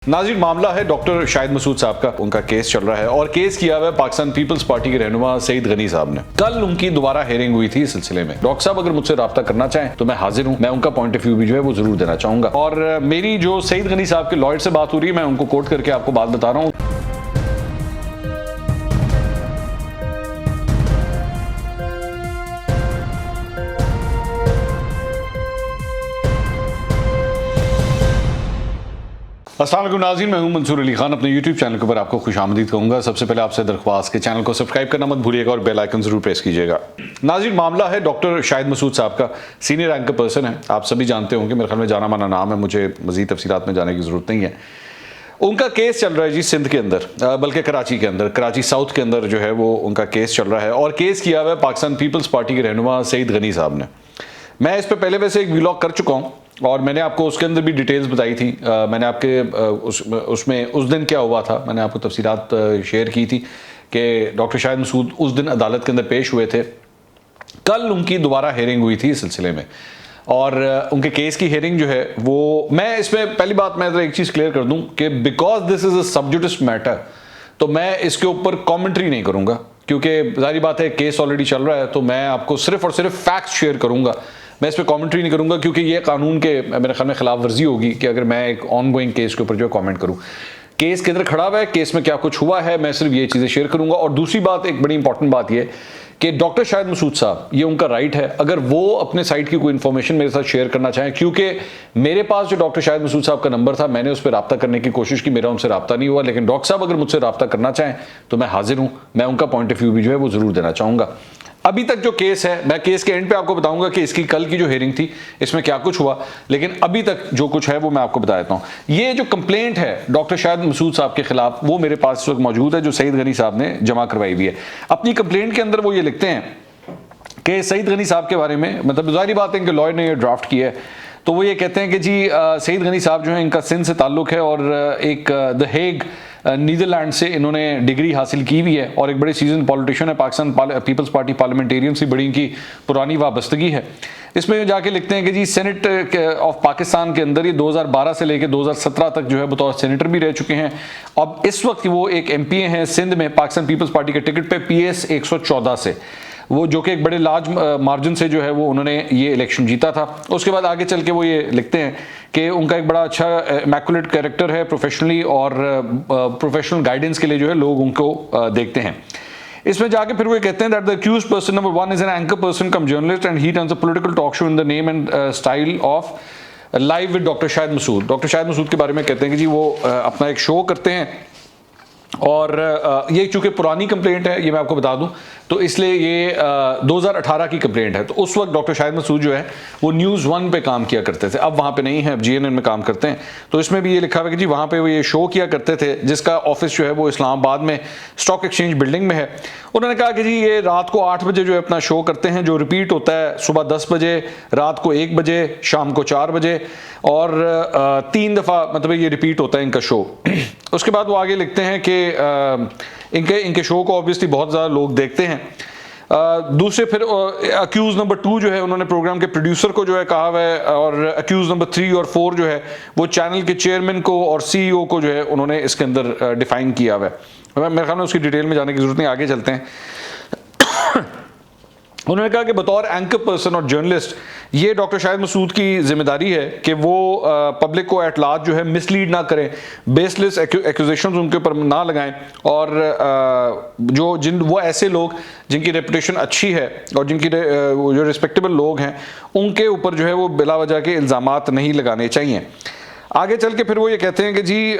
नाज़रीन, मामला है डॉक्टर शाहिद मसूद साहब का। उनका केस चल रहा है और केस किया हुआ है पाकिस्तान पीपल्स पार्टी के रहनुमा सईद गनी साहब ने। कल उनकी दोबारा हेयरिंग हुई थी इस सिलसिले में। डॉक्टर साहब अगर मुझसे रब्ता करना चाहें तो मैं हाजिर हूं। मैं उनका पॉइंट ऑफ व्यू भी जो है वो जरूर देना चाहूंगा। और मेरी जो सईद गनी साहब के लॉयर से बात हो रही है, मैं उनको कोट करके आपको बात बता रहा हूँ। अस्सलाम वालेकुम नाज़रीन, मैं हूं मंसूर अली खान। अपने YouTube चैनल के ऊपर आपको खुशामदीद कहूँगा। सबसे पहले आपसे दरख्वास्त के चैनल को सब्सक्राइब करना मत भूलिएगा और बेल आइकन ज़रूर प्रेस कीजिएगा। नाज़रीन, मामला है डॉक्टर शाहिद मसूद साहब का। सीनियर रैंक पर्सन है, आप सभी जानते होंगे, मेरे ख्याल में जाना माना नाम है, मुझे मज़ीद तफसीलात में जाने की ज़रूरत नहीं है। उनका केस चल रहा है जी सिंध के अंदर, बल्कि कराची के अंदर, कराची साउथ के अंदर जो है वो उनका केस चल रहा है। और केस किया हुआ है पाकिस्तान पीपल्स पार्टी के रहनुमा सईद गनी साहब ने। मैं इस पर पहले वैसे एक व्लॉग कर चुका हूँ और मैंने आपको उसके अंदर भी डिटेल्स बताई थी। मैंने आपके उसमें उस दिन क्या हुआ था, मैंने आपको तफसीलात शेयर की थी कि डॉक्टर शाहिद मसूद उस दिन अदालत के अंदर पेश हुए थे। कल उनकी दोबारा हेयरिंग हुई थी इस सिलसिले में और उनके केस की हेयरिंग जो है वो, मैं इसमें पहली बात मैं एक चीज़ क्लियर कर दूं कि बिकॉज दिस इज़ अ सब जुडिस मैटर, तो मैं इसके ऊपर कॉमेंट्री नहीं करूँगा, क्योंकि जाहिर बात है केस ऑलरेडी चल रहा है। तो मैं आपको सिर्फ और सिर्फ फैक्ट्स शेयर करूँगा, मैं इस पर कमेंट्री नहीं करूंगा, क्योंकि ये कानून के मेरे ख्याल में खिलाफ वर्जी होगी कि अगर मैं एक ऑन गोइंग केस के ऊपर जो कमेंट करूं। केस किधर खड़ा हुआ है, केस में क्या कुछ हुआ है, मैं सिर्फ ये चीज़ें शेयर करूंगा। और दूसरी बात, एक बड़ी इंपॉर्टेंट बात ये कि डॉक्टर शाहिद मसूद साहब, ये उनका राइट है अगर वो अपने साइड की कोई इन्फॉर्मेशन मेरे साथ शेयर करना चाहें, क्योंकि मेरे पास जो डॉक्टर शाहिद मसूद साहब का नंबर था, मैंने उस पर रब्ता करने की कोशिश की, मेरा उनसे रब्ता नहीं हुआ। लेकिन डॉक्टर साहब अगर मुझसे रब्ता करना चाहें तो मैं हाजिर हूँ, मैं उनका पॉइंट ऑफ व्यू भी जो है वो जरूर देना चाहूँगा। अभी तक जो केस है, मैं केस के एंड पे आपको बताऊंगा कि इसकी कल की जो हेयरिंग थी इसमें क्या कुछ हुआ, लेकिन अभी तक जो कुछ है वो मैं आपको बता देता हूं। ये जो कंप्लेंट है डॉक्टर शाहिद मसूद साहब के खिलाफ, वो मेरे पास इस वक्त मौजूद है, जो सईद गनी साहब ने जमा करवाई हुई है। अपनी कंप्लेंट के अंदर वो ये लिखते हैं कि सईद गनी साहब के बारे में, मतलब जाहिर बात है कि लॉयर ने ये ड्राफ्ट किया है, तो वो ये कहते हैं कि जी सईद गनी साहब जो है, इनका सिंध से ताल्लुक है और एक द हेग नीदरलैंड से इन्होंने डिग्री हासिल की हुई है और एक बड़े सीजन पॉलिटिशियन है। पाकिस्तान पीपल्स पार्टी पार्लियामेंटेरियन से बड़ी इनकी पुरानी वाबस्तगी है। इसमें जाके लिखते हैं कि जी सेनेट ऑफ पाकिस्तान के अंदर ये 2012 से लेकर 2017 तक जो है बतौर सेनेटर भी रह चुके हैं। अब इस वक्त वो एक एमपीए हैं सिंध में पाकिस्तान पीपल्स पार्टी के टिकट पे PS 114 से, वो जो कि एक बड़े लार्ज मार्जिन से जो है वो उन्होंने ये इलेक्शन जीता था। उसके बाद आगे चल के वो ये लिखते हैं कि उनका एक बड़ा अच्छा इमैकुलेट कैरेक्टर है प्रोफेशनली, और प्रोफेशनल गाइडेंस के लिए जो है लोग उनको देखते हैं। इसमें जाके फिर वो कहते हैं that the accused person number 1 is an anchor person cum journalist and he runs a political talk show in the name and style of live with doctor Shahid Masood. Doctor Shahid Masood के बारे में कहते हैं कि जी वो अपना एक शो करते हैं और ये चूंकि पुरानी कंप्लेंट है, ये मैं आपको बता दूं, तो इसलिए ये 2018 की कंप्लेंट है। तो उस वक्त डॉक्टर शाहिद मसूद जो है वो न्यूज़ 1 पे काम किया करते थे, अब वहाँ पे नहीं है, अब GNN में काम करते हैं। तो इसमें भी ये लिखा हुआ है कि जी वहाँ पे वो ये शो किया करते थे, जिसका ऑफिस जो है वो इस्लामाबाद में स्टॉक एक्सचेंज बिल्डिंग में है। उन्होंने कहा कि जी ये रात को 8 बजे जो है अपना शो करते हैं, जो रिपीट होता है सुबह 10 बजे, रात को 1 बजे, शाम को 4 बजे, और 3 दफ़ा मतलब ये रिपीट होता है इनका शो। उसके बाद वो आगे लिखते हैं कि इनके शो को ऑब्वियसली बहुत ज़्यादा लोग देखते हैं। दूसरे फिर अक्यूज नंबर 2 जो है, उन्होंने प्रोग्राम के प्रोड्यूसर को जो है कहा हुआ है, और अक्यूज नंबर 3 और 4 जो है वो चैनल के चेयरमैन को और CEO को जो है उन्होंने इसके अंदर डिफाइन किया हुआ है। मेरे ख्याल में उसकी डिटेल में जाने की जरूरत नहीं, आगे चलते हैं। उन्होंने कहा कि बतौर एंकर पर्सन और जर्नलिस्ट ये डॉक्टर शाहिद मसूद की जिम्मेदारी है कि वो पब्लिक को एट लार्ज जो है मिसलीड ना करें, बेसलेस एक्यूजेशंस उनके ऊपर ना लगाएं, और वो ऐसे लोग जिनकी रेपुटेशन अच्छी है और जिनकी जो रिस्पेक्टेबल लोग हैं उनके ऊपर जो है वो बिला वजह के इल्ज़ामात नहीं लगाने चाहिए। आगे चल के फिर वो ये कहते हैं कि जी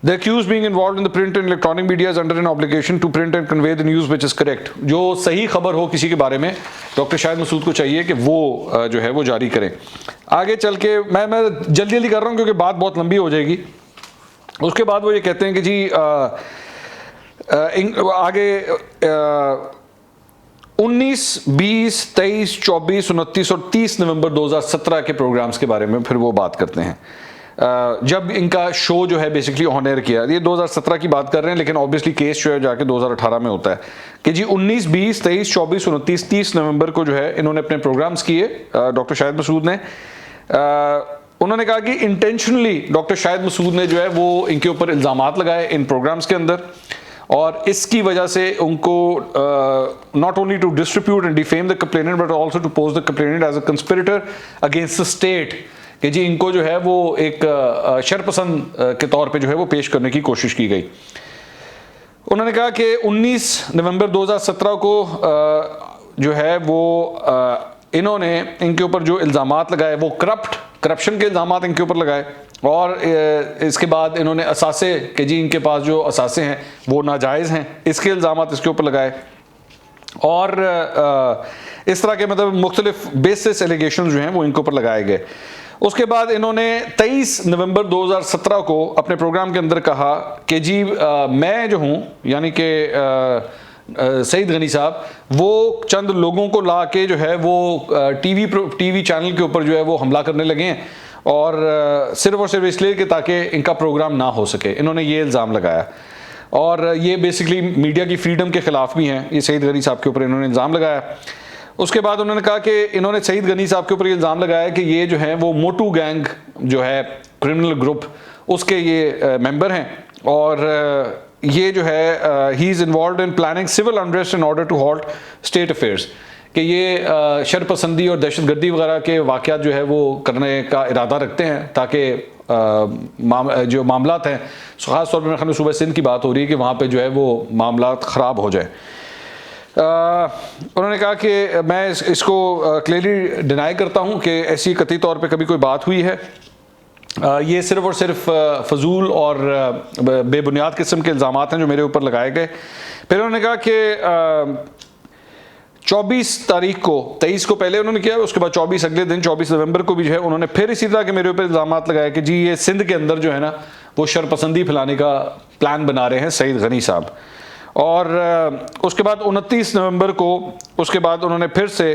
The accused being involved in the print and electronic media is under an obligation to print and convey the news which is correct। जो सही खबर हो किसी के बारे में डॉक्टर शाहिद मसूद को चाहिए कि वो जो है वो जारी करें। आगे चल के मैं जल्दी जल्दी कर रहा हूँ क्योंकि बात बहुत लंबी हो जाएगी। उसके बाद वो ये कहते हैं कि जी आगे 19, 20, 23, 24, 29 और 30 नवंबर 2017 के प्रोग्राम्स के बारे में फिर वो बात करते हैं, जब इनका शो जो है बेसिकली ऑन एयर किया। ये 2017 की बात कर रहे हैं, लेकिन ऑब्वियसली केस जो है जाके 2018 में होता है कि जी 19, 20, 23, 24, 29, 30 नवंबर को जो है इन्होंने अपने प्रोग्राम्स किए डॉक्टर शाहिद मसूद ने। उन्होंने कहा कि इंटेंशनली डॉक्टर शाहिद मसूद ने जो है वो इनके ऊपर इल्ज़ामात लगाए इन प्रोग्राम्स के अंदर, और इसकी वजह से उनको not only to distribute and defame the complainant but also to pose the complainant as a conspirator against the state, कि जी इनको जो है वो एक शरपसंद के तौर पे जो है वो पेश करने की कोशिश की गई। उन्होंने कहा कि 19 नवंबर 2017 को जो है वो इन्होंने इनके ऊपर जो इल्ज़ामात लगाए वो करप्शन के इल्ज़ामात इनके ऊपर लगाए, और इसके बाद इन्होंने असासे कि जी इनके पास जो असासे हैं वो नाजायज़ हैं, इसके इल्ज़ामात इसके ऊपर लगाए, और इस तरह के मतलब मुख्तलिफ बेसिस एलिगेशन जो हैं वो इनके ऊपर लगाए गए। उसके बाद इन्होंने 23 नवंबर 2017 को अपने प्रोग्राम के अंदर कहा कि जी मैं जो हूँ, यानी कि सईद गनी साहब, वो चंद लोगों को ला के जो है वो टीवी चैनल के ऊपर जो है वो हमला करने लगे हैं, और सिर्फ इसलिए कि ताकि इनका प्रोग्राम ना हो सके। इन्होंने ये इल्ज़ाम लगाया, और ये बेसिकली मीडिया की फ्रीडम के ख़िलाफ़ भी हैं। ये सईद गनी साहब के ऊपर इन्होंने इल्ज़ाम लगाया। उसके बाद उन्होंने कहा कि इन्होंने सईद गनी साहब के ऊपर ये इल्ज़ाम लगाया कि ये जो है वो मोटू गैंग जो है क्रिमिनल ग्रुप, उसके ये मेंबर हैं, और ये जो है he is involve in planning civil unrest in order to halt state affairs, कि ये शरपसंदी और दहशतगर्दी वगैरह के वाक़यात जो है वो करने का इरादा रखते हैं, ताकि जो मामलात हैं, ख़ास तौर पर मेरे ख्याल में सूबा सिंध की बात हो रही है कि वहाँ पे जो है वो मामलात ख़राब हो जाए। उन्होंने कहा कि मैं इसको क्लियरली डिनाई करता हूँ कि ऐसी कतई तौर पे कभी कोई बात हुई है। ये सिर्फ और सिर्फ फजूल और बेबुनियाद किस्म के इल्ज़ामात हैं जो मेरे ऊपर लगाए गए। फिर उन्होंने कहा कि 24 तारीख को, 23 को पहले उन्होंने किया, उसके बाद 24 अगले दिन 24 नवंबर को भी जो है उन्होंने फिर इसी तरह के मेरे ऊपर इल्ज़ामात लगाए कि जी ये सिंध के अंदर जो है ना वो शरपसंदी फैलाने का प्लान बना रहे हैं सईद गनी साहब। और उसके बाद 29 नवंबर को उसके बाद उन्होंने फिर से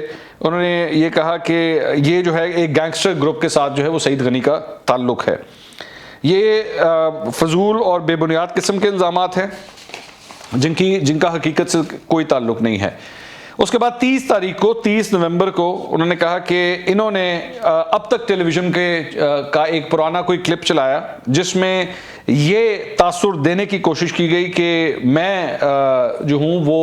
उन्होंने ये कहा कि ये जो है एक गैंगस्टर ग्रुप के साथ जो है वो सईद गनी का ताल्लुक़ है। ये फजूल और बेबुनियाद किस्म के इल्ज़ामात हैं जिनका हकीकत से कोई ताल्लुक़ नहीं है। उसके बाद 30 तारीख को, 30 नवंबर को उन्होंने कहा कि इन्होंने अब तक टेलीविज़न का एक पुराना कोई क्लिप चलाया जिसमें ये तासुर देने की कोशिश की गई कि मैं जो हूँ वो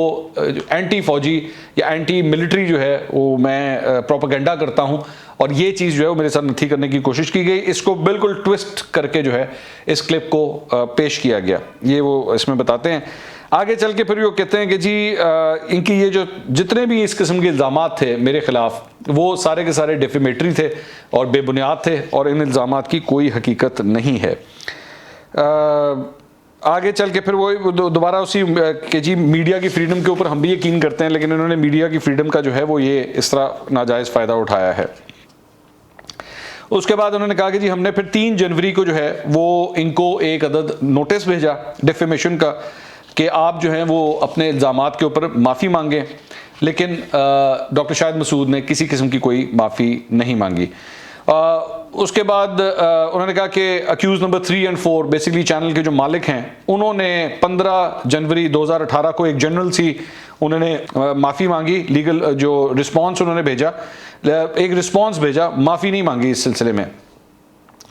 एंटी फौजी या एंटी मिलिट्री जो है वो मैं प्रोपेगेंडा करता हूँ, और ये चीज़ जो है वो मेरे साथ नथी करने की कोशिश की गई। इसको बिल्कुल ट्विस्ट करके जो है इस क्लिप को पेश किया गया, ये वो इसमें बताते हैं। आगे चल के फिर वो कहते हैं कि जी इनकी ये जो जितने भी इस किस्म के इल्ज़ामात थे मेरे ख़िलाफ़ वो सारे के सारे डेफेमेटरी थे और बेबुनियाद थे, और इन इल्ज़ामात की कोई हकीकत नहीं है। आगे चल के फिर वो दोबारा उसी कि जी मीडिया की फ्रीडम के ऊपर हम भी यकीन करते हैं, लेकिन इन्होंने मीडिया की फ्रीडम का जो है वो ये इस तरह नाजायज़ फ़ायदा उठाया है। उसके बाद उन्होंने कहा कि जी हमने फिर 3 जनवरी को जो है वो इनको एक अदद नोटिस भेजा डिफेमेशन का कि आप जो हैं वो अपने इल्ज़ामात के ऊपर माफ़ी मांगें, लेकिन डॉक्टर शाहिद मसूद ने किसी किस्म की कोई माफ़ी नहीं मांगी। उसके बाद उन्होंने कहा कि अक्यूज़ नंबर 3 और 4 बेसिकली चैनल के जो मालिक हैं उन्होंने 15 जनवरी 2018 को एक जनरल सी उन्होंने माफ़ी मांगी, लीगल जो रिस्पॉन्स उन्होंने भेजा, एक रिस्पॉन्स भेजा, माफ़ी नहीं मांगी इस सिलसिले में।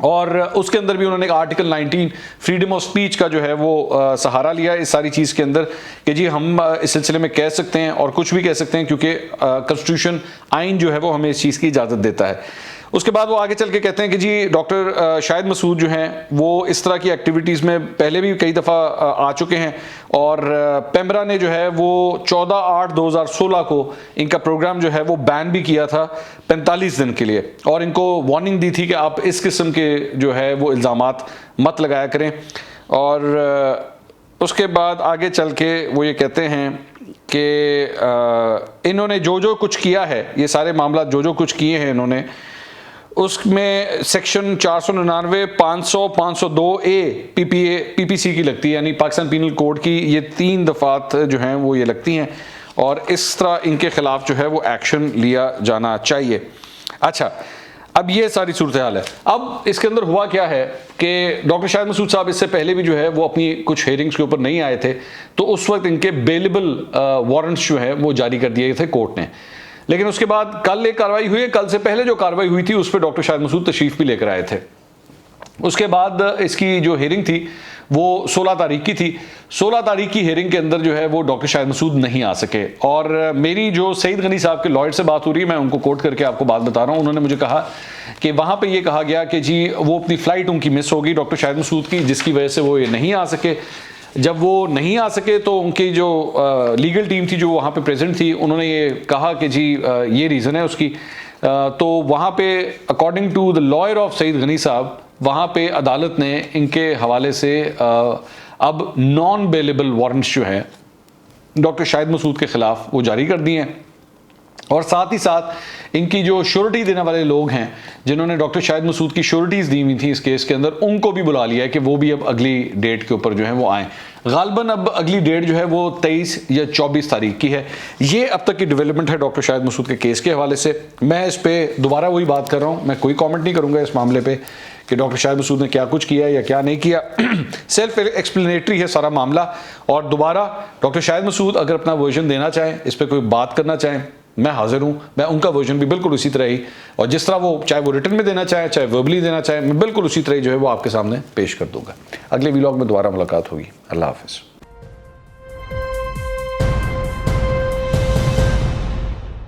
और उसके अंदर भी उन्होंने आर्टिकल 19 फ्रीडम ऑफ स्पीच का जो है वो सहारा लिया इस सारी चीज़ के अंदर कि जी हम इस सिलसिले में कह सकते हैं और कुछ भी कह सकते हैं, क्योंकि कॉन्स्टिट्यूशन आइन जो है वो हमें इस चीज़ की इजाज़त देता है। उसके बाद वो आगे चल के कहते हैं कि जी डॉक्टर शाहिद मसूद जो हैं वो इस तरह की एक्टिविटीज़ में पहले भी कई दफ़ा आ चुके हैं, और पेमरा ने जो है वो 14/8/2016 को इनका प्रोग्राम जो है वो बैन भी किया था 45 दिन के लिए, और इनको वार्निंग दी थी कि आप इस किस्म के जो है वो इल्ज़ामात मत लगाया करें। और उसके बाद आगे चल के वो ये कहते हैं कि इन्होंने जो कुछ किया है, ये सारे मामला जो कुछ किए हैं इन्होंने, उसमें सेक्शन 499, 500, 502A पीपीसी की लगती है, यानी पाकिस्तान पीनल कोड की ये 3 दफ़ात जो हैं वो ये लगती हैं, और इस तरह इनके ख़िलाफ़ जो है वो एक्शन लिया जाना चाहिए। अच्छा, अब ये सारी सूरत हाल है। अब इसके अंदर हुआ क्या है कि डॉक्टर शाहिद मसूद साहब इससे पहले भी जो है वो अपनी कुछ हेयरिंग्स के ऊपर नहीं आए थे, तो उस वक्त इनके बेलेबल वारंट्स जो है वो जारी कर दिए थे कोर्ट ने। लेकिन उसके बाद कल एक कार्रवाई हुई है, कल से पहले जो कार्रवाई हुई थी उस पर डॉक्टर शाहिद मसूद तशरीफ भी लेकर आए थे। उसके बाद इसकी जो हियरिंग थी वो 16 तारीख की थी। 16 तारीख की हियरिंग के अंदर जो है वो डॉक्टर शाहिद मसूद नहीं आ सके, और मेरी जो सईद गनी साहब के लॉयर से बात हो रही है, मैं उनको कोट करके आपको बात बता रहा हूँ। उन्होंने मुझे कहा कि वहाँ पे ये कहा गया कि जी वो अपनी फ़्लाइट उनकी मिस होगी डॉक्टर शाहिद मसूद की, जिसकी वजह से वो ये नहीं आ सके। जब वो नहीं आ सके तो उनकी जो लीगल टीम थी जो वहाँ पे प्रेजेंट थी, उन्होंने ये कहा कि जी ये रीज़न है उसकी। तो वहाँ पे according to the lawyer of Saeed Ghani साहब, वहाँ पे अदालत ने इनके हवाले से अब नॉन बेलेबल वारंट्स जो हैं डॉक्टर शाहिद मसूद के ख़िलाफ़ वो जारी कर दिए हैं, और साथ ही साथ इनकी जो श्योरिटी देने वाले लोग हैं जिन्होंने डॉक्टर शाहिद मसूद की श्योरिटीज़ दी हुई थी इस केस के अंदर, उनको भी बुला लिया है कि वो भी अब अगली डेट के ऊपर जो है वो आएँ। गालबन अब अगली डेट जो है वो 23 या 24 तारीख की है। ये अब तक की डेवलपमेंट है डॉक्टर शाहिद मसूद के केस के हवाले से। मैं इस पर दोबारा वही बात कर रहा हूँ, मैं कोई कॉमेंट नहीं करूँगा इस मामले पर कि डॉक्टर शाहिद मसूद ने क्या कुछ किया या क्या नहीं किया। सेल्फ एक्सप्लेनेटरी है सारा मामला। और दोबारा डॉक्टर शाहिद मसूद अगर अपना वर्जन देना चाहें, इस पर कोई बात करना चाहें, मैं हाजिर हूँ। मैं उनका वर्जन भी बिल्कुल उसी तरह ही, और जिस तरह वो चाहे वो रिटन में देना चाहे चाहे वर्बली देना चाहे, मैं बिल्कुल उसी तरह ही जो है वो आपके सामने पेश कर दूंगा। अगले व्लॉग में दोबारा मुलाकात होगी। अल्लाह हाफिज़।